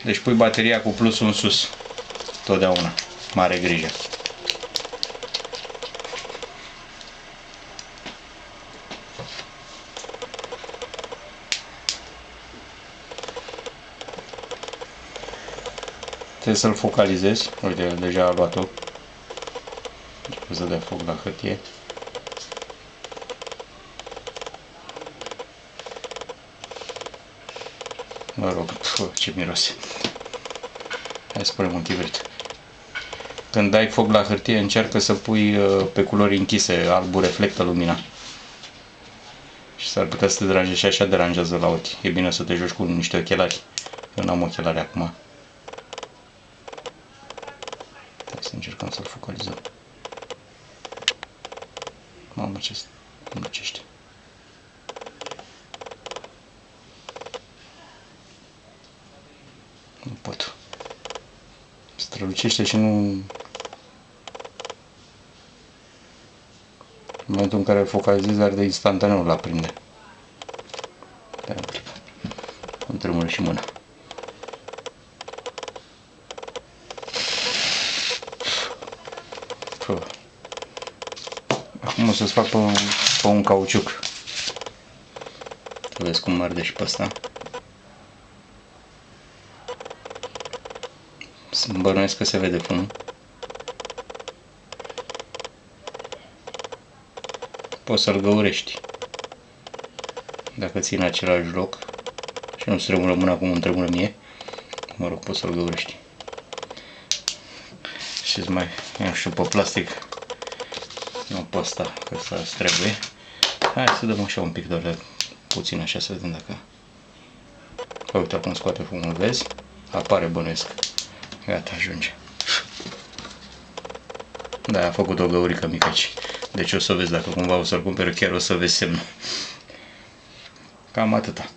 Deci pui bateria cu plusul în sus. Totdeauna. Mare grijă. Trebuie să-l focalizezi. Uite, deja a luat-o. Începe să dea foc la hârtie. Mă rog, ce miros. Hai să punem un chibrit. Când dai foc la hârtie, încearcă să pui pe culori închise. Albul reflectă lumina. Și s-ar putea să te deranjeze, și așa deranjează la ochi. E bine să te joci cu niște ochelari. Eu n-am ochelari acum. Hai să încercăm să-l focalizăm. Mamă, ce mucește. Nu pot. Strălucește și nu... În momentul în care îl focalizezi, arde instantaneu, la prinde. Stai un clip. Îmi tremură și mâna. Acum o să-ți fac pe un cauciuc. Să vezi cum arde și pe ăsta. Bănuiesc că se vede fumul. Poți să-l găurești. Dacă ține același loc și nu-ți tremură mâna cum îmi tremură mie, mă rog, poți să-l găurești. Și mai, nu știu, pe plastic, nu pe ăsta, că ăsta-ți trebuie. Hai să dăm așa un pic, doar puțin așa, să vedem dacă... Uite acum scoate fumul, vezi? Apare, bănuiesc. Gata, ajunge. Da, a făcut o găurică mică aici. Deci o să vezi, dacă cumva o să-l cumperi, chiar o să vezi semnul. Cam atâta.